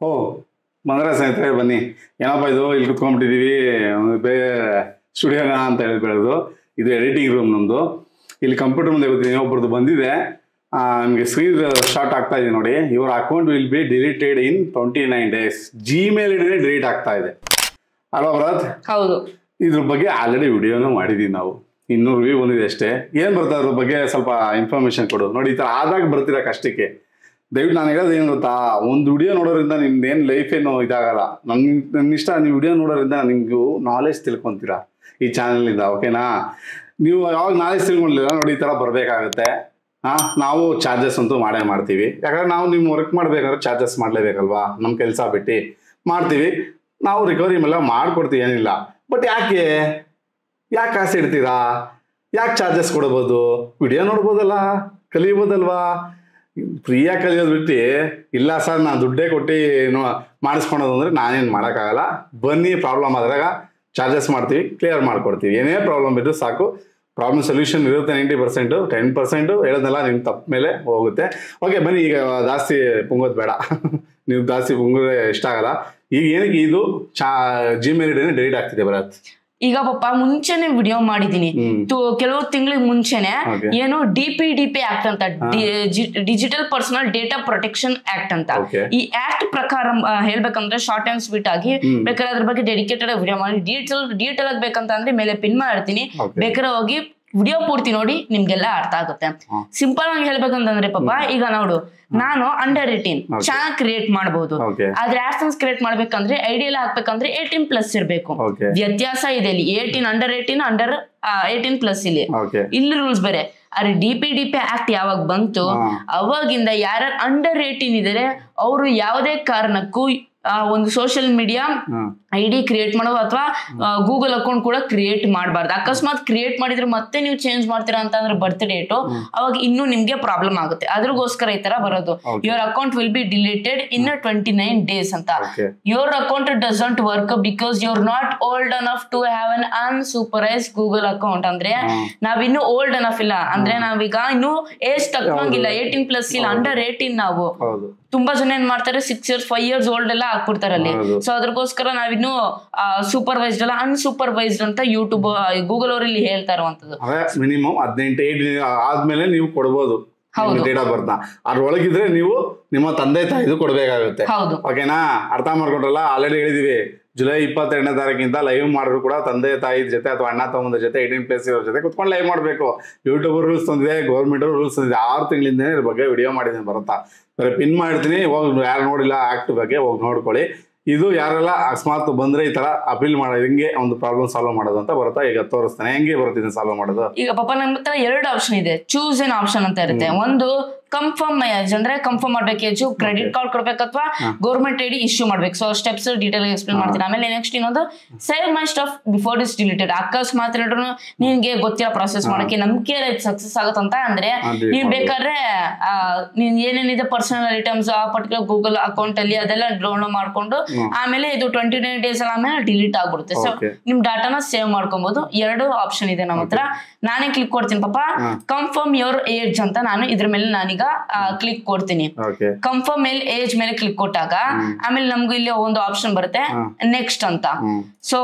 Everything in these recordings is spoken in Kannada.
ಓ ಬಂದ್ರೆ ಸ್ನೇಹಿತರೆ ಬನ್ನಿ, ಏನಪ್ಪ ಇದು ಇಲ್ಲಿ ಕುತ್ಕೊಂಡ್ಬಿಟ್ಟಿದ್ದೀವಿ ಬೇರೆ ಸ್ಟುಡಿಯೋನ ಅಂತ ಹೇಳ್ಬಿಡೋದು. ಇದು ಎಡಿಟಿಂಗ್ ರೂಮ್ ನಮ್ಮದು. ಇಲ್ಲಿ ಕಂಪ್ಯೂಟರ್ ಮುಂದೆ ಗೊತ್ತೀನಿ ಒಬ್ಬರದ್ದು ಬಂದಿದೆ, ನಿಮಗೆ ಸ್ಕ್ರೀನ್ ಸ್ಟಾರ್ಟ್ ಆಗ್ತಾ ಇದೆ ನೋಡಿ. Your account will be deleted in 29 days. Gmail ಐಡಿನೇ ಡಿಲೀಟ್ ಆಗ್ತಾ ಇದೆ ಅಲ್ವಾ ಭರತ್? ಹೌದು. ಇದ್ರ ಬಗ್ಗೆ ಆಲ್ರೆಡಿ ವಿಡಿಯೋನು ಮಾಡಿದೀವಿ ನಾವು, 200 ವ್ಯೂ ಬಂದಿದೆ ಅಷ್ಟೇ. ಏನ್ ಬರ್ತದೆ ಅದ್ರ ಬಗ್ಗೆ ಸ್ವಲ್ಪ ಇನ್ಫಾರ್ಮೇಶನ್ ಕೊಡು ನೋಡಿ. ಈ ತರ ಆದಾಗ ಬರ್ತೀರಾ ಕಷ್ಟಕ್ಕೆ. ದಯವಿಟ್ಟು ನಾನು ಹೇಳೋದು ಏನು ಗೊತ್ತಾ, ಒಂದು ವಿಡಿಯೋ ನೋಡೋದ್ರಿಂದ ನಿಮ್ದೇನು ಲೈಫ್ ಏನು ಇದಾಗಲ್ಲ. ನನ್ನ ಇಷ್ಟ ನೀವು ವಿಡಿಯೋ ನೋಡೋದ್ರಿಂದ ನಿಮ್ಗೂ ನಾಲೆಜ್ ತಿಳ್ಕೊಂತೀರಾ ಈ ಚಾನಲ್ನಿಂದ, ಓಕೆನಾ? ನೀವು ಯಾವಾಗ ನಾಲೆಜ್ ತಿಳ್ಕೊಂಡಿಲ್ಲ ನೋಡಿ ಈ ಥರ ಬರಬೇಕಾಗುತ್ತೆ. ನಾವು ಚಾರ್ಜಸ್ ಅಂತೂ ಮಾಡೇ ಮಾಡ್ತೀವಿ, ಯಾಕಂದ್ರೆ ನಾವು ನಿಮ್ಮ ವರ್ಕ್ ಮಾಡ್ಬೇಕಾದ್ರೆ ಚಾರ್ಜಸ್ ಮಾಡಲೇಬೇಕಲ್ವಾ? ನಮ್ಮ ಕೆಲಸ ಬಿಟ್ಟು ಮಾಡ್ತೀವಿ, ನಾವು ರಿಕವರಿ ಮೇಲೆ ಮಾಡ್ಕೊಡ್ತೀವಿ, ಏನಿಲ್ಲ. ಬಟ್ ಯಾಕೆ ಕಾಸು ಇಡ್ತೀರಾ? ಯಾಕೆ ಚಾರ್ಜಸ್ ಕೊಡ್ಬೋದು? ವಿಡಿಯೋ ನೋಡ್ಬೋದಲ್ಲ, ಕಲಿಬೋದಲ್ವಾ? ಫ್ರೀಯಾಗಿ ಕಲಿಯೋದು ಬಿಟ್ಟು ಇಲ್ಲ ಸರ್ ನಾನು ದುಡ್ಡೇ ಕೊಟ್ಟು ಮಾಡಿಸ್ಕೊಳೋದು ಅಂದರೆ ನಾನೇನು ಮಾಡೋಕ್ಕಾಗಲ್ಲ. ಬನ್ನಿ, ಪ್ರಾಬ್ಲಮ್ ಆದಾಗ ಚಾರ್ಜಸ್ ಮಾಡ್ತೀವಿ, ಕ್ಲಿಯರ್ ಮಾಡ್ಕೊಡ್ತೀವಿ. ಏನೇ ಪ್ರಾಬ್ಲಮ್ ಇದ್ದರೂ ಸಾಕು, ಪ್ರಾಬ್ಲಮ್ ಸೊಲ್ಯೂಷನ್ ಇರುತ್ತೆ. 90%, 10% ಹೇಳೋದಲ್ಲ ನಿಮ್ಮ ತಪ್ಪ ಮೇಲೆ ಹೋಗುತ್ತೆ. ಓಕೆ ಬನ್ನಿ, ಈಗ ಜಾಸ್ತಿ ಪುಂಗೋದು ಬೇಡ. ನೀವು ಜಾಸ್ತಿ ಪುಂಗೋದ್ರೆ ಇಷ್ಟ ಆಗಲ್ಲ. ಈಗ ಏನಕ್ಕೆ ಇದು ಜಿಮೇಲ್ ಐಡಿನೇ ಡಿಲೀಟ್ ಆಗ್ತಿದೆ ಭರತ್? ಈಗ ಪಾಪ ಮುಂಚೆನೆ ವಿಡಿಯೋ ಮಾಡಿದೀನಿ, ಕೆಲವು ತಿಂಗಳಿಗೆ ಮುಂಚೆನೆ. ಏನು DPDP ಆಕ್ಟ್ ಅಂತ, digital personal data protection act ಅಂತ. ಈ ಆಕ್ಟ್ ಪ್ರಕಾರ ಹೇಳ್ಬೇಕಂದ್ರೆ ಶಾರ್ಟ್ ಅಂಡ್ ಸ್ವೀಟ್ ಆಗಿ ಬೇಕಾದ್ರೆ ಅದ್ರ ಬಗ್ಗೆ ಡೆಡಿಕೇಟೆಡ್ ವಿಡಿಯೋ ಮಾಡಿ ಡೀಟೇಲ್ ಆಗಿ ಬೇಕಂತ ಅಂದ್ರೆ ಮೇಲೆ ಪಿನ್ ಮಾಡಿರ್ತೀನಿ, ಬೇಕಾದ್ರೆ ಹೋಗಿ ವಿಡಿಯೋ ಪೂರ್ತಿ ನೋಡಿ, ನಿಮ್ಗೆಲ್ಲ ಅರ್ಥ ಆಗುತ್ತೆ. ಸಿಂಪಲ್ ಆಗಿ ಹೇಳ್ಬೇಕಂತಂದ್ರೆ ಪಾಪ ಈಗ ನೋಡು, ನಾನು ಅಂಡರ್ 18 ಚೆನ್ನಾಗಿ ಕ್ರಿಯೇಟ್ ಮಾಡಬಹುದು. ಆದ್ರೆ ಆಡ್ಸೆನ್ಸ್ ಕ್ರಿಯೇಟ್ ಮಾಡ್ಬೇಕಂದ್ರೆ ಐಡಿಯಲ್ ಹಾಕ್ಬೇಕಂದ್ರೆ 18+ ಇರ್ಬೇಕು. ವ್ಯತ್ಯಾಸ ಇದೆ ಇಲ್ಲಿ, ಅಂಡರ್ 18+ ಇಲ್ಲಿ ರೂಲ್ಸ್ ಬೇರೆ. ಆದ್ರೆ DPDP ಆಕ್ಟ್ ಯಾವಾಗ ಬಂತು ಅವಾಗಿಂದ ಯಾರು ಅಂಡರ್ 18 ಇದಾರೆ ಅವರು ಯಾವುದೇ ಕಾರಣಕ್ಕೂ ಒಂದು ಸೋಷಿಯಲ್ ಮೀಡಿಯಾ ID ಕ್ರಿಯೇಟ್ ಮಾಡೋದು ಅಥವಾ ಗೂಗಲ್ ಅಕೌಂಟ್ ಕೂಡ ಕ್ರಿಯೇಟ್ ಮಾಡಬಾರ್ದು. ಅಕಸ್ಮಾತ್ ಕ್ರಿಯೇಟ್ ಮಾಡಿದ್ರೆ ಮತ್ತೆ ನೀವು ಚೇಂಜ್ ಮಾಡ್ತೀರಾ ಅಂತ ಅಂದ್ರೆ ಬರ್ತ್ ಡೇಟು, ಅವಾಗ ಇನ್ನೂ ನಿಮ್ಗೆ ಪ್ರಾಬ್ಲಮ್ ಆಗುತ್ತೆ. ಅದ್ರಗೋಸ್ಕರ ಈ ತರ ಬರೋದು, your account will be deleted in 29 days ಅಂತ. Your account doesn't work because you are not old enough to have an unsupervised Google account. ಅಂದ್ರೆ ನಾವಿನ್ನೂ ಓಲ್ಡ್ ಅನಫ್ ಇಲ್ಲ, ಅಂದ್ರೆ ನಾವೀಗ ಇನ್ನೂ ಏಜ್ ತಕ್ಕಂಗಿಲ್ಲ, 18+ ಇಲ್ಲ, ಅಂಡರ್ 18 ನಾವು. ತುಂಬಾ ಜನ ಏನ್ ಮಾಡ್ತಾರೆ 6 years 5 years ಓಲ್ಡ್ ಎಲ್ಲ ಹಾಕ್ಬಿಡ್ತಾರೆ ಅಲ್ಲಿ. ಸೊ ಅದ್ರಗೋಸ್ಕರ ನಾವಿನ್ನು ಸೂಪರ್ವೈಸ್ಡ್ ಅಲ್ಲ ಅನ್ಸೂಪರ್ವೈಸ್ಡ್ ಅಂತ ಯೂಟ್ಯೂಬ್ ಗೂಗಲ್ ಅವರು ಇಲ್ಲಿ ಹೇಳ್ತಾ ಇರುವಂತದ್ದು. ಮಿನಿಮಮ್ 18 ಆದ್ಮೇಲೆ ನೀವು ಕೊಡ್ಬೋದು ಡೇಟ್ ಆಫ್ ಬರ್ತ್. ಅದ್ರೊಳಗಿದ್ರೆ ನೀವು ನಿಮ್ಮ ತಂದೆ ತಾಯಿದು ಕೊಡ್ಬೇಕಾಗುತ್ತೆ, ಓಕೆನಾ? ಅರ್ಥ ಮಾಡ್ಕೊಂಡ್ರಲ್ಲ? ಆಲ್ರೆಡಿ ಹೇಳಿದೀವಿ, ಜುಲೈ 22ನೇ ತಾರೀಕಿಂದ ಲೈವ್ ಮಾಡಿದ್ರು ಕೂಡ ತಂದೆ ತಾಯಿ ಜೊತೆ ಅಥವಾ ಅಣ್ಣ ತಮ್ಮಂದ್ರ ಜೊತೆ 18+ ಇರೋರ ಜೊತೆ ಕುತ್ಕೊಂಡು ಲೈವ್ ಮಾಡಬೇಕು. ಯೂಟ್ಯೂಬ್ ರೂಲ್ಸ್ ತಂದಿದೆ, ಗೌರ್ಮೆಂಟ್ ರೂಲ್ಸ್ ತಂದಿದೆ. 6 ತಿಂಗಳಿಂದ ಇದ್ರ ಬಗ್ಗೆ ವಿಡಿಯೋ ಮಾಡಿದ್ದೀನಿ, ಬರುತ್ತಾ? ಬರೀ ಪಿನ್ ಮಾಡ್ತೀನಿ, ಹೋಗಿ ಯಾರು ನೋಡಿಲ್ಲ ಆಕ್ಟ್ ಬಗ್ಗೆ ಹೋಗಿ ನೋಡ್ಕೊಳ್ಳಿ. ಇದು ಯಾರೆಲ್ಲ ಅಕಸ್ಮಾತ್ ಬಂದ್ರೆ ಈ ತರ ಅಪೀಲ್ ಮಾಡೋದು, ಹಿಂಗೆ ಒಂದು ಪ್ರಾಬ್ಲಮ್ ಸಾಲ್ವ್ ಮಾಡೋದು ಅಂತ ಬರುತ್ತಾ? ಈಗ ತೋರಿಸ್ತಾನೆ ಹೆಂಗೆ ಬರುತ್ತೆ ಸಾಲ್ವ್ ಮಾಡೋದು. ಈಗ ಪಾಪ ನಮ್ಮ ಹತ್ರ 2 ಆಪ್ಷನ್ ಇದೆ. ಚೂಸ್ ಎನ್ ಆಪ್ಷನ್ ಅಂತ ಇರುತ್ತೆ. ಒಂದು ಕನ್ಫರ್ಮ್ ಏಜ್, ಅಂದ್ರೆ ಕನ್ಫರ್ಮ್ ಮಾಡ್ಬೇಕು ಏಜು, ಕ್ರೆಡಿಟ್ ಕಾರ್ಡ್ ಕೊಡ್ಬೇಕು ಅಥವಾ ಗೌರ್ಮೆಂಟ್ ID ಇಶ್ಯೂ ಮಾಡ್ಬೇಕು. ಸೊ ಸ್ಟೆಪ್ಸ್ ಡೀಟೇಲ್ ಎಕ್ಸ್ಪ್ಲೇನ್ ಮಾಡ್ತೀನಿ. ಆಮೇಲೆ ನೆಕ್ಸ್ಟ್ ಇನ್ನೊಂದು save my stuff before it's deleted. ಅಕಸ್ಮಾತ್ ಹೇಳಿದ್ರು ನಿನ್ಗೆ ಗೊತ್ತಿರೋ ಪ್ರಾಸೆಸ್ ಮಾಡಕ್ಕೆ ನಂಬಿಕೆ ಸಕ್ಸಸ್ ಆಗುತ್ತಂತ ಅಂದ್ರೆ ನೀನ್ ಬೇಕಾದ್ರೆ ನೀನ್ ಏನೇನಿದೆ ಪರ್ಸನಲ್ ಐಟಮ್ಸ್ ಆ ಪರ್ಟಿಕ್ಯುಲರ್ ಗೂಗಲ್ ಅಕೌಂಟ್ ಅಲ್ಲಿ ಅದೆಲ್ಲ ಡೌನ್ಲೋಡ್ ಮಾಡ್ಕೊಂಡು ಆಮೇಲೆ ಇದು 29 days ಆಮೇಲೆ ಡಿಲೀಟ್ ಆಗ್ಬಿಡುತ್ತೆ. ಸೊ ನಿಮ್ ಡಾಟಾನ ಸೇವ್ ಮಾಡ್ಕೊಬಹುದು. 2 ಆಪ್ಷನ್ ಇದೆ ನಮ್ಮ ಹತ್ರ. ನಾನೇ ಕ್ಲಿಕ್ ಕೊಡ್ತೀನಿ ಪಾಪ, ಕನ್ಫರ್ಮ್ ಯುವರ್ ಏಜ್ ಅಂತ. ನಾನು ಇದ್ರ ಮೇಲೆ ನಾನೀಗ ಕ್ಲಿಕ್ ಕೊಡ್ತೀನಿ. ಕನ್ಫರ್ಮ್ ಏಜ್ ಮೇಲೆ ಕ್ಲಿಕ್ ಕೊಟ್ಟಾಗ ಆಮೇಲೆ ನಮ್ಗೆ ಇಲ್ಲಿ ಒಂದು ಆಪ್ಷನ್ ಬರುತ್ತೆ ನೆಕ್ಸ್ಟ್ ಅಂತ. ಸೊ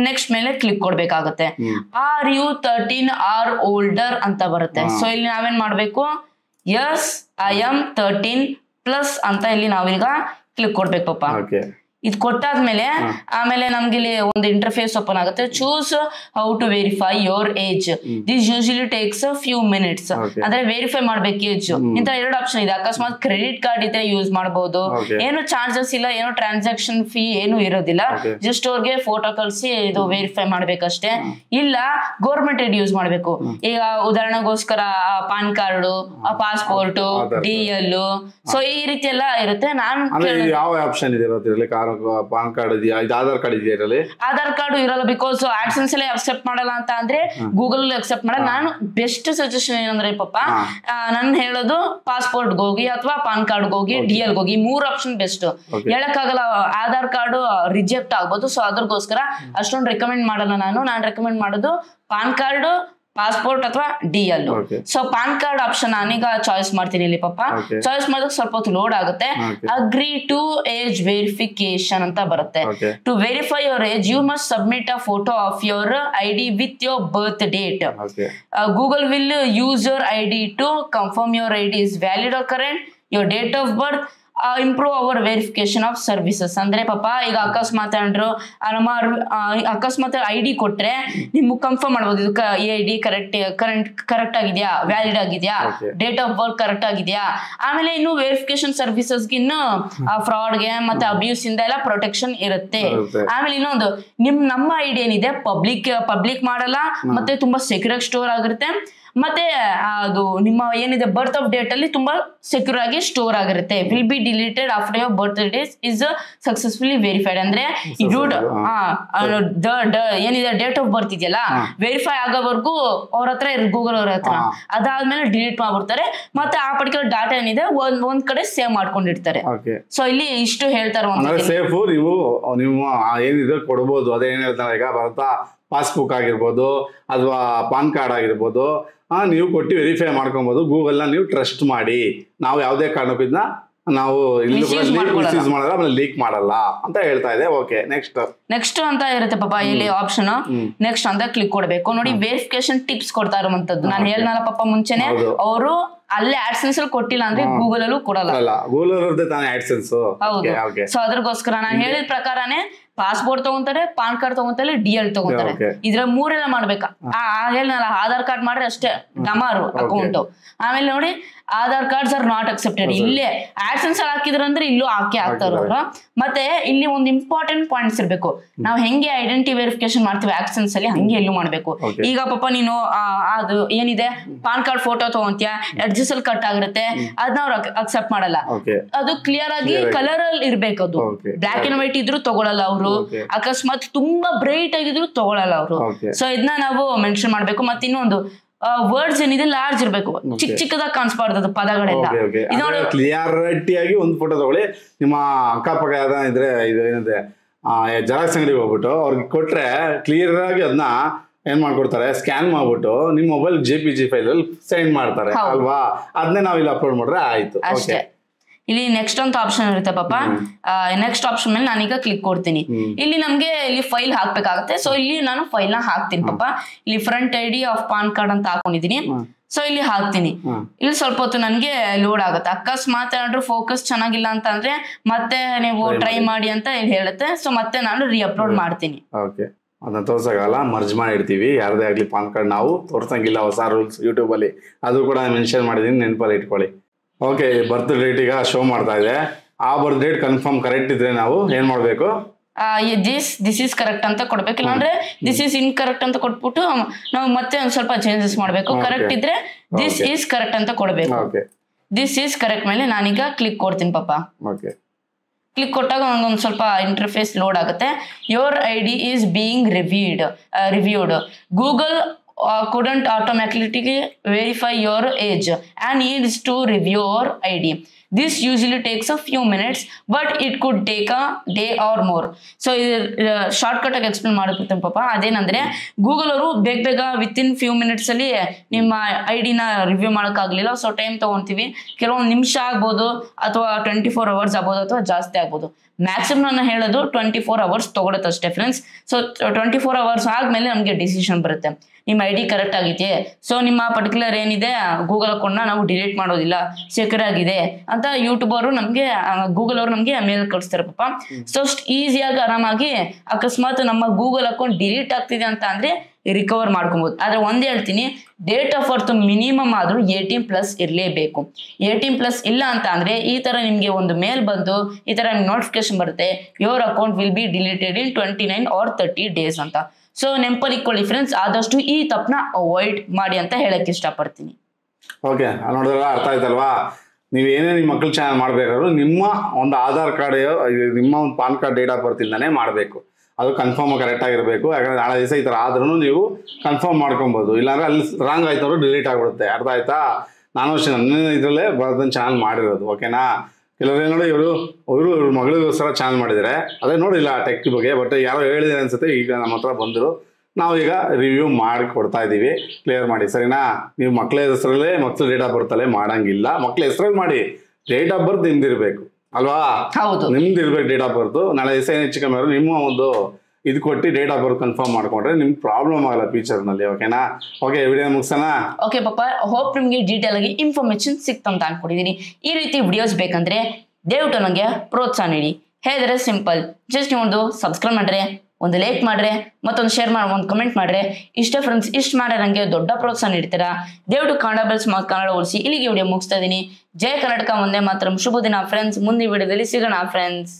ನೆಕ್ಸ್ಟ್ ಮೇಲೆ ಕ್ಲಿಕ್ ಕೊಡ್ಬೇಕಾಗುತ್ತೆ. ಆರ್ ಯು 13 or older ಅಂತ ಬರುತ್ತೆ. ಸೊ ಇಲ್ಲಿ ನಾವೇನ್ ಮಾಡ್ಬೇಕು, ಎಸ್ ಐ ಆಮ್ 13+ ಅಂತ ಇಲ್ಲಿ ನಾವೀಗ ಕ್ಲಿಕ್ ಕೊಡ್ಬೇಕು ಪಾಪ. ಇದು ಕೊಟ್ಟಾದ್ಮೇಲೆ ಆಮೇಲೆ ನಮ್ಗೆ ಇಲ್ಲಿ ಒಂದು ಇಂಟರ್ಫೇಸ್ ಓಪನ್ ಆಗುತ್ತೆ. Choose how to verify your age. This usually takes a few minutes. ಅಂದ್ರೆ ವೆರಿಫೈ ಮಾಡ್ಬೇಕು ಏಜ್. ಇಂತ 2 ಆಪ್ಷನ್ ಇದೆ. ಅಕಸ್ಮಾತ್ ಕ್ರೆಡಿಟ್ ಕಾರ್ಡ್ ಇದ್ರೆ ಯೂಸ್ ಮಾಡಬಹುದು, ಏನು ಚಾರ್ಜಸ್ ಇಲ್ಲ, ಏನು ಟ್ರಾನ್ಸಾಕ್ಷನ್ ಫೀ ಏನು ಇರೋದಿಲ್ಲ. ಜಸ್ಟ್ ಅವ್ರಿಗೆ ಫೋಟೋ ಕಳಿಸಿ ಇದು ವೆರಿಫೈ ಮಾಡ್ಬೇಕಷ್ಟೇ. ಇಲ್ಲ ಗೌರ್ಮೆಂಟ್ ID ಯೂಸ್ ಮಾಡ್ಬೇಕು. ಈಗ ಉದಾಹರಣೆಗೋಸ್ಕರ PAN card, passport, DL, so ಈ ರೀತಿ ಎಲ್ಲ ಇರುತ್ತೆ. ಯಾವ ಆಪ್ಷನ್ ಇದೆ? ಪಾನ್ ಕಾರ್ಡ್ ಇದೆಯಾ? ಆಧಾರ್ ಕಾರ್ಡ್ ಇದೆಯಾ? ಇರಲಿ ಆಧಾರ್ ಕಾರ್ಡ್ ಇರಲ್ಲ, ಬಿಕಾಸ್ ಆಡ್ಸೆನ್ಸ್ ಅಲ್ಲಿ ಅಕ್ಸೆಪ್ಟ್ ಮಾಡಲ್ಲ ಅಂತ ಅಂದ್ರೆ ಗೂಗಲ್ ಅಕ್ಸೆಪ್ಟ್ ಮಾಡಲ್ಲ. ನಾನು ಬೆಸ್ಟ್ ಸಜೆಷನ್ ಏನಂದ್ರೆ ಪಾಪ ನಾನು ಹೇಳೋದು ಪಾಸ್ಪೋರ್ಟ್ ಹೋಗಿ ಅಥವಾ ಪಾನ್ ಕಾರ್ಡ್ ಹೋಗಿ DL ಹೋಗಿ, 3 ಆಪ್ಷನ್ ಬೆಸ್ಟ್. ಹೇಳಕ್ಕಾಗಲ್ಲ, ಆಧಾರ್ ಕಾರ್ಡ್ ರಿಜೆಕ್ಟ್ ಆಗ್ಬೋದು. ಸೊ ಅದ್ರಗೋಸ್ಕರ ಅಷ್ಟೊಂದು ರೆಕಮೆಂಡ್ ಮಾಡಲ್ಲ ನಾನು ರೆಕಮೆಂಡ್ ಮಾಡೋದು ಪಾನ್ ಕಾರ್ಡ್, ಪಾಸ್ಪೋರ್ಟ್ ಅಥವಾ DL. So PAN card option ನಾನೀಗ ಚಾಯ್ಸ್ ಮಾಡ್ತೀನಿ ಇಲ್ಲಿ ಪಾಪ. ಚಾಯ್ಸ್ ಮಾಡಿದಾಗ ಸ್ವಲ್ಪ ಹೊತ್ತು ಲೋಡ್ ಆಗುತ್ತೆ. ಅಗ್ರಿ ಟು ಏಜ್ ವೆರಿಫಿಕೇಶನ್ ಅಂತ ಬರುತ್ತೆ. To verify your age you must submit a photo of your ID with your birth date. Google will use your ID to confirm your ID is valid or current, your date of birth, improve hour verification of services. ಅಂದ್ರೆ ಪಾಪ ಈಗ ಅಕಸ್ಮಾತ್ ಏನ್ರು ಅಕಸ್ಮಾತ್ ID ಕೊಟ್ರೆ ನಿಮ್ಗೆ ಕನ್ಫರ್ಮ್ ಮಾಡ್ಬೋದು ಇದಕ್ಕೆ ಈ ID ಕರೆಕ್ಟ್ ಆಗಿದ್ಯಾ, ವ್ಯಾಲಿಡ್ ಆಗಿದ್ಯಾ, ಡೇಟ್ ಆಫ್ ಬರ್ತ್ ಕರೆಕ್ಟ್ ಆಗಿದ್ಯಾ. ಆಮೇಲೆ ಇನ್ನು ವೆರಿಫಿಕೇಶನ್ ಸರ್ವಿಸಸ್ಗೆ ಇನ್ನು ಫ್ರಾಡ್ಗೆ ಮತ್ತೆ ಅಬ್ಯೂಸ್ ಇಂದ ಎಲ್ಲ ಪ್ರೊಟೆಕ್ಷನ್ ಇರುತ್ತೆ. ಆಮೇಲೆ ಇನ್ನೊಂದು ನಮ್ಮ ID ಏನಿದೆ ಪಬ್ಲಿಕ್ ಮಾಡಲ್ಲ, ಮತ್ತೆ ತುಂಬಾ ಸೆಕ್ಯೂರ್ ಆಗಿ ಸ್ಟೋರ್ ಆಗಿರುತ್ತೆ. ಮತ್ತೆ ಅದು ನಿಮ್ಮ ಏನಿದೆ ಬರ್ತ್ ಆಫ್ ಡೇಟ್ ಅಲ್ಲಿ ತುಂಬಾ ಸೆಕ್ಯೂರ್ ಆಗಿ ಸ್ಟೋರ್ ಆಗಿರುತ್ತೆ. Will be deleted after your birth date is successfully verified. ಅಂದ್ರೆ ಏನಿದೆ ಡೇಟ್ ಆಫ್ ಬರ್ತ್ ಇದೆಯಲ್ಲ ವೆರಿಫೈ ಆಗೋವರೆಗೂ ಅವ್ರ ಹತ್ರ ಗೂಗಲ್ ಅವ್ರ ಹತ್ರ, ಅದಾದ್ಮೇಲೆ ಡಿಲೀಟ್ ಮಾಡ್ಬಿಡ್ತಾರೆ. ಮತ್ತೆ ಆ ಪರ್ಟಿಕ್ಯುಲರ್ ಡಾಟಾ ಏನಿದೆ ಒಂದ್ ಕಡೆ ಸೇವ್ ಮಾಡ್ಕೊಂಡಿರ್ತಾರೆ. ಸೊ ಇಲ್ಲಿ ಇಷ್ಟು ಹೇಳ್ತಾರೆ. ಸೇಫ್ ನೀವು ಏನಿದೆ ಕೊಡ್ಬೋದು. ಅದೇನ್ ಹೇಳ್ತಾರೆ ಈಗ ಬರ್ತಾ ಪಾಸ್ಬುಕ್ ಆಗಿರ್ಬೋದು ಅಥವಾ ಪಾನ್ ಕಾರ್ಡ್ ಆಗಿರ್ಬೋದು, ನೀವು ಕೊಟ್ಟು ವೆರಿಫೈ ಮಾಡ್ಕೊಬೋದು. ಗೂಗಲ್ನ ನೀವು ಟ್ರಸ್ಟ್ ಮಾಡಿ. ನಾವು ಯಾವುದೇ ಕಾರಣಕ್ಕೂ ಇದನ್ನ ನಾವು ಮಿಸ್ಯೂಸ್ ಮಾಡಲ್ಲ, ಆಮೇಲೆ ಲೀಕ್ ಮಾಡಲ್ಲ ಅಂತ ಹೇಳ್ತಾ ಇದೆ. ಓಕೆ, ನೆಕ್ಸ್ಟ್ ಅಂತ ಇರುತ್ತೆ ಪಾಪ ಇಲ್ಲಿ ಆಪ್ಷನ್. ನೆಕ್ಸ್ಟ್ ಅಂತ ಕ್ಲಿಕ್ ಕೊಡ್ಬೇಕು. ನೋಡಿ ವೆರಿಫಿಕೇಶನ್ ಟಿಪ್ಸ್ ಕೊಡ್ತಾ ಇರುವಂತದ್ದು. ನಾನು ಹೇಳ್ನಲ್ಲ ಪಾಪ ಮುಂಚೆನೆ, ಅವರು ಅಲ್ಲೇ ಆಡ್ಸೆನ್ಸ್ ಅಲ್ಲಿ ಕೊಟ್ಟಿಲ್ಲ ಅಂದ್ರೆ ಗೂಗಲ್ ಅಲ್ಲೂ ಕೊಡಲ್ಲ. ಹೌದು. ಸೊ ಅದ್ರಗೋಸ್ಕರ ನಾನು ಹೇಳಿದ ಪ್ರಕಾರನೇ ಪಾಸ್ಪೋರ್ಟ್ ತಗೊಂತಾರೆ, ಪಾನ್ ಕಾರ್ಡ್ ತಗೊಂತಾರೆ, DL ತಗೊಂತಾರೆ. ಇದ್ರ ಮೂರೆಲ್ಲ ಮಾಡ್ಬೇಕಾ? ಹೇಳಲ್ಲ ಆಧಾರ್ ಕಾರ್ಡ್ ಮಾಡ್ರೆ ಅಷ್ಟೇ ಡಮಾರು ಅಕೌಂಟ್. ಆಮೇಲೆ ನೋಡಿ Aadhaar cards are not accepted. ಇಲ್ಲೇ ಆಡ್ಸೆನ್ಸ್ ಅಲ್ಲಿ ಹಾಕಿದ್ರಂದ್ರೆ ಇಲ್ಲೂ ಹಾಕ್ತಾರ ಅವ್ರು. ಮತ್ತೆ ಇಲ್ಲಿ ಒಂದು ಇಂಪಾರ್ಟೆಂಟ್ ಪಾಯಿಂಟ್ಸ್ ಇರ್ಬೇಕು. ನಾವು ಹೆಂಗೆ ಐಡೆಂಟಿಟಿ ವೆರಿಫಿಕೇಶನ್ ಮಾಡ್ತೀವಿ ಆಡ್ಸೆನ್ಸ್ ಅಲ್ಲಿ, ಹಂಗೆ ಎಲ್ಲೂ ಮಾಡ್ಬೇಕು. ಈಗ ಪಾಪ ನೀನು ಅದು ಏನಿದೆ ಪಾನ್ ಕಾರ್ಡ್ ಫೋಟೋ ತಗೊಂತೀಯ, ಎಡ್ಜಸ್ ಅಲ್ಲಿ ಕಟ್ ಆಗಿರುತ್ತೆ, ಅದನ್ನ ಅವ್ರು ಅಕ್ಸೆಪ್ಟ್ ಮಾಡಲ್ಲ. ಅದು ಕ್ಲಿಯರ್ ಆಗಿ ಕಲರ್ ಅಲ್ಲಿ ಇರ್ಬೇಕು. ಅದು ಬ್ಲಾಕ್ ಅಂಡ್ ವೈಟ್ ಇದ್ರು ತಗೊಳಲ್ಲ ಅವರು. ಅಕಸ್ಮಾತ್ ತುಂಬಾ ಬ್ರೈಟ್ ಆಗಿದ್ರು ತಗೊಳಲ್ಲ ಅವರು. ಸೊ ಇದನ್ನ ನಾವು ಮೆನ್ಷನ್ ಮಾಡ್ಬೇಕು. ಮತ್ತೆ ಇನ್ನೊಂದು ವರ್ಡ್ಸ್ ಏನಿದೆ ಲಾರ್ಜ್ ಇರ್ಬೇಕು, ಚಿಕ್ಕದಾಗಿ ಕಾಣಿಸ್ಬಾರ್ದು ಪದಗಳೆಲ್ಲ. ಕ್ಲಿಯಾರಿಟಿ ಆಗಿ ಒಂದು ಫೋಟೋ ತಗೊಳ್ಳಿ. ನಿಮ್ಮ ಅಕ್ಕಪಕ್ಕ ಯಾವ್ದ ಇದ್ರೆ ಇದು ಏನಿದೆ ಜೆರಾಕ್ಸ್ ಅಂಗಡಿಗೆ ಹೋಗ್ಬಿಟ್ಟು ಅವ್ರಿಗೆ ಕೊಟ್ರೆ ಕ್ಲಿಯರ್ ಆಗಿ ಅದನ್ನ ಏನ್ ಮಾಡ್ಕೊಡ್ತಾರೆ, ಸ್ಕ್ಯಾನ್ ಮಾಡ್ಬಿಟ್ಟು ನಿಮ್ ಮೊಬೈಲ್ JPG ಫೈಲ್ ಅಲ್ಲಿ ಸೆಂಡ್ ಮಾಡ್ತಾರೆ ಅಲ್ವಾ. ಅದನ್ನೇ ನಾವ್ ಇಲ್ಲಿ ಅಪ್ಲೋಡ್ ಮಾಡ್ರೆ ಆಯ್ತು. ಅಷ್ಟೇ. ಇಲ್ಲಿ ನೆಕ್ಸ್ಟ್ ಅಂತ ಆಪ್ಷನ್ ಇರುತ್ತೆ ಪಾಪ. ನೆಕ್ಸ್ಟ್ ಆಪ್ಷನ್ ಮೇಲೆ ನಾನೀಗ ಕ್ಲಿಕ್ ಕೊಡ್ತೀನಿ. ಇಲ್ಲಿ ನಮ್ಗೆ ಇಲ್ಲಿ ಫೈಲ್ ಹಾಕ್ಬೇಕಾಗತ್ತೆ. ಸೊ ಇಲ್ಲಿ ನಾನು ಫೈಲ್ ನ ಹಾಕ್ತೀನಿ ಪಾಪ. ಇಲ್ಲಿ front ID of PAN card ಅಂತ ಹಾಕೊಂಡಿದೀನಿ. ಸೊ ಇಲ್ಲಿ ಹಾಕ್ತೀನಿ. ಇಲ್ಲಿ ಸ್ವಲ್ಪ ಹೊತ್ತು ನನ್ಗೆ ಲೋಡ್ ಆಗುತ್ತೆ. ಅಕಸ್ಮಾತ್ ಏನಾದ್ರು ಫೋಕಸ್ ಚೆನ್ನಾಗಿಲ್ಲ ಅಂತ ಅಂದ್ರೆ ಮತ್ತೆ ನೀವು ಟ್ರೈ ಮಾಡಿ ಅಂತ ಹೇಳುತ್ತೆ. ಸೊ ಮತ್ತೆ ನಾನು ರೀಅಪ್ಲೋಡ್ ಮಾಡ್ತೀನಿ. ಅದನ್ನ ತೋರ್ಸಕ್ಕಾಗಲ್ಲ, ಮರ್ಜ್ ಮಾಡಿರ್ತೀವಿ. ಯಾರದೇ ಆಗ್ಲಿ ಪಾನ್ ಕಾರ್ಡ್ ನಾವು ತೋರ್ಸಂಗಿಲ್ಲ. ಹೊಸ ರೂಲ್ಸ್ ಯೂಟ್ಯೂಬ್ ಅಲ್ಲಿ ಅದು ಕೂಡ ಮೆನ್ಷನ್ ಮಾಡಿದೀನಿ, ನೆನಪಲ್ಲಿ ಇಟ್ಕೊಳ್ಳಿ. ಓಕೆ, ಬರ್ತ್ ಡೇಟ್ ಈಗ ಶೋ ಮಾಡ್ತಾ ಇದೆ. ಆ ಬರ್ತ್ ಡೇಟ್ ಕನ್ಫರ್ಮ್ ಕರೆಕ್ಟ್ ಇದ್ರೆ ನಾವು ಏನ್ ಮಾಡ್ಬೇಕು, ದಿಸ್ ಈಸ್ ಕರೆಕ್ಟ್ ಅಂತ ಕೊಡ್ಬೇಕು. ಇಲ್ಲಾಂದ್ರೆ ದಿಸ್ ಈಸ್ ಇನ್ಕರೆಕ್ಟ್ ಅಂತ ಕೊಟ್ಬಿಟ್ಟು ನಾವು ಮತ್ತೆ ಒಂದ್ ಸ್ವಲ್ಪ ಚೇಂಜಸ್ ಮಾಡ್ಬೇಕು. ಕರೆಕ್ಟ್ ಇದ್ರೆ ದಿಸ್ ಈಸ್ ಕರೆಕ್ಟ್ ಅಂತ ಕೊಡ್ಬೇಕು. ದಿಸ್ ಈಸ್ ಕರೆಕ್ಟ್ ಮೇಲೆ ನಾನೀಗ ಕ್ಲಿಕ್ ಕೊಡ್ತೀನಿ ಪಾಪ. ಕ್ಲಿಕ್ ಕೊಟ್ಟಾಗ ಒಂದೊಂದು ಸ್ವಲ್ಪ ಇಂಟರ್ಫೇಸ್ ಲೋಡ್ ಆಗುತ್ತೆ. Your ID is being reviewed. Google couldn't automatically verify your age and needs to review your ID. This usually takes a few minutes, but it could take a day or more. So shortcut ಆಗಿ ಎಕ್ಸ್ಪ್ಲೇನ್ ಮಾಡ್ಬಿಡ್ತೀನಿ ಪಾಪ. ಅದೇನಂದ್ರೆ ಗೂಗಲ್ ಅವರು ಬೇಗ ವಿತಿನ್ ಫ್ಯೂ ಮಿನಿಟ್ಸ್ ಅಲ್ಲಿ ನಿಮ್ಮ ID ನ ರಿವ್ಯೂ ಮಾಡೋಕ್ಕಾಗಲಿಲ್ಲ. ಸೊ ಟೈಮ್ ತಗೊಂತೀವಿ. ಕೆಲವೊಂದು ನಿಮಿಷ ಆಗ್ಬೋದು, ಅಥವಾ 24 hours ಆಗ್ಬೋದು, ಅಥವಾ ಜಾಸ್ತಿ ಆಗ್ಬೋದು. ಮ್ಯಾಕ್ಸಿಮಮ್ ನಾನು ಹೇಳೋದು 24 hours ತಗೊಳುತ್ತೆ ಅಷ್ಟೇ ಫ್ರೆಂಡ್ಸ್. ಸೊ 24 hours ಆದ್ಮೇಲೆ ನಮಗೆ ಡಿಸಿಷನ್ ಬರುತ್ತೆ, ನಿಮ್ಮ ID ಕರೆಕ್ಟ್ ಆಗಿದೆ. ಸೊ ನಿಮ್ಮ ಪರ್ಟಿಕ್ಯುಲರ್ ಏನಿದೆ ಗೂಗಲ್ ಅಕೌಂಟ್ನ ನಾವು ಡಿಲೀಟ್ ಮಾಡೋದಿಲ್ಲ, ಸೆಕ್ಯೂರ್ ಆಗಿದೆ ಅಂತ ಯೂಟ್ಯೂಬ್ ಅವರು ನಮಗೆ, ಗೂಗಲ್ ಅವರು ನಮಗೆ ಮೇಲ್ ಕಳಿಸ್ತಾರೆ ಪಾಪ. ಸೊ ಈಸಿಯಾಗಿ ಆರಾಮಾಗಿ ಅಕಸ್ಮಾತ್ ನಮ್ಮ ಗೂಗಲ್ ಅಕೌಂಟ್ ಡಿಲೀಟ್ ಆಗ್ತಿದೆ ಅಂತ ಅಂದ್ರೆ ರಿಕವರ್ ಮಾಡ್ಕೊಬಹುದು. ಆದ್ರೆ ಒಂದೇ ಹೇಳ್ತೀನಿ, ಡೇಟ್ ಆಫ್ ಬರ್ತ್ ಮಿನಿಮಮ್ ಆದ್ರೂ 18+ ಇರಲೇಬೇಕು. 18+ ಇಲ್ಲ ಅಂತ ಅಂದ್ರೆ ಈ ತರ ನಿಮ್ಗೆ ಒಂದು ಮೇಲ್ ಬಂದು ಈ ತರ ನೋಟಿಫಿಕೇಶನ್ ಬರುತ್ತೆ, your account will be deleted in 29 or 30 days ಅಂತ. ಸೊ ನೆನಪಲ್ಲಿ ಇಟ್ಕೊಳ್ಳಿ ಫ್ರೆಂಡ್ಸ್, ಆದಷ್ಟು ಈ ತಪ್ಪನ್ನ ಅವಾಯ್ಡ್ ಮಾಡಿ ಅಂತ ಹೇಳಕ್ ಇಷ್ಟಪಡ್ತೀನಿ. ಓಕೆ, ನೋಡಿದ್ರಲ್ಲ, ಅರ್ಥ ಆಯ್ತಲ್ವಾ? ನೀವು ಏನೇ ನಿಮ್ಮ ಮಕ್ಕಳು ಚಾನಲ್ ಮಾಡಬೇಕಾದ್ರೂ ನಿಮ್ಮ ಒಂದು ಆಧಾರ್ ಕಾರ್ಡ್, ನಿಮ್ಮ ಒಂದು PAN card, date of birth ಇಂದಾನೆ ಮಾಡಬೇಕು. ಅದು ಕನ್ಫರ್ಮ್ ಕರೆಕ್ಟ್ ಆಗಿರಬೇಕು. ಯಾಕಂದ್ರೆ ನಾಳೆ ದಿವಸ ಈ ಥರ ಆದ್ರೂ ನೀವು ಕನ್ಫರ್ಮ್ ಮಾಡ್ಕೊಬೋದು. ಇಲ್ಲಾಂದ್ರೆ ಅಲ್ಲಿ ರಾಂಗ್ ಆಯ್ತವ್ರು ಡಿಲೀಟ್ ಆಗ್ಬಿಡುತ್ತೆ. ಅರ್ಥ ಆಯ್ತಾ? ನಾನು ಅಷ್ಟೇ ನನ್ನ ಇದರಲ್ಲೇ ಬರ್ದನ್ ಚಾನಲ್ ಮಾಡಿರೋದು. ಓಕೆನಾ? ಕೆಲವರೇ ನೋಡಿ ಇವ್ರ ಮಗಳಿಗೋಸ್ಕರ ಚಾನಲ್ ಮಾಡಿದರೆ, ಅದೇ ನೋಡಿಲ್ಲ ಟೆಕ್ ಬಗ್ಗೆ, ಬಟ್ ಯಾರೋ ಹೇಳಿದ್ರೆ ಅನ್ಸುತ್ತೆ. ಈಗ ನಮ್ಮ ಹತ್ರ ಬಂದರು, ನಾವು ಈಗ ರಿವ್ಯೂ ಮಾಡಿ ಕೊಡ್ತಾ ಇದ್ದೀವಿ, ಕ್ಲಿಯರ್ ಮಾಡಿ ಸರಿನಾ. ನೀವು ಮಕ್ಕಳ ಹೆಸರಲ್ಲೇ ಮಕ್ಕಳ ಡೇಟ್ ಆಫ್ ಬರ್ತಲ್ಲೇ ಮಾಡಂಗಿಲ್ಲ, ಮಕ್ಕಳ ಹೆಸರಲ್ಲಿ ಮಾಡಿ. ಡೇಟ್ ಆಫ್ ಬರ್ತ್ ನಿಮ್ದಿರ್ಬೇಕು ಅಲ್ವಾ, ಹೌದು ನಿಮ್ದು ಇರ್ಬೇಕು ಡೇಟ್ ಆಫ್ ಬರ್ತ್. ನಾಳೆ ದಿವಸ ಏನು ಹೆಚ್ಚು ಕಮ್ಮಿ ನಿಮ್ಮ ಒಂದು ಇದು ಕೊಟ್ಟು ಡೇಟ್ ಆಫ್ ಬರ್ತ್ ಕನ್ಫರ್ಮ್ ಮಾಡ್ಕೊಂಡ್ರೆ ನಿಮ್ಗೆ ಪ್ರಾಬ್ಲಮ್ ಆಗಲ್ಲ ಫ್ಯೂಚರ್ನಲ್ಲಿ. ಓಕೆನಾ? ಓಕೆ, ವಿಡಿಯೋ ಮುಗಿಸೋಣ. ಓಕೆ ಪಾಪ, ಹೋಪ್ ನಿಮಗೆ ಡೀಟೇಲ್ ಆಗಿ ಇನ್ಫಾರ್ಮೇಶನ್ ಸಿಕ್ತಂತ ಅನ್ಕೊಂಡಿದ್ದೀನಿ. ಈ ರೀತಿ ವಿಡಿಯೋಸ್ ಬೇಕಂದ್ರೆ ದಯವಿಟ್ಟು ನನಗೆ ಪ್ರೋತ್ಸಾಹ ನೀಡಿ. ಹೇಳಿದ್ರೆ ಸಿಂಪಲ್, ಜಸ್ಟ್ ನೀವೊಂದು ಸಬ್ಸ್ಕ್ರೈಬ್ ಮಾಡ್ರೆ, ಒಂದು ಲೈಕ್ ಮಾಡ್ರೆ, ಮತ್ತೊಂದು ಶೇರ್ ಮಾಡಿ, ಒಂದು ಕಮೆಂಟ್ ಮಾಡ್ರೆ, ಇಷ್ಟ ಫ್ರೆಂಡ್ಸ್. ಇಷ್ಟು ಮಾಡ್ರೆ ನನಗೆ ದೊಡ್ಡ ಪ್ರೋತ್ಸಾಹ ನೀಡ್ತೀರಾ. ದಯವಿಟ್ಟು ಕನ್ನಡ ಬೆಲ್ಸ್ ಮತ್ತು ಕನ್ನಡ ಉಳಿಸಿ. ಇಲ್ಲಿಗೆ ವಿಡಿಯೋ ಮುಗಿಸ್ತಾ ಇದ್ದೀನಿ. ಜೈ ಕರ್ನಾಟಕ, ಒಂದೇ ಮಾತ್ರ. ಶುಭ ದಿನ ಫ್ರೆಂಡ್ಸ್. ಮುಂದಿನ ವಿಡಿಯೋದಲ್ಲಿ ಸಿಗೋಣ ಫ್ರೆಂಡ್ಸ್.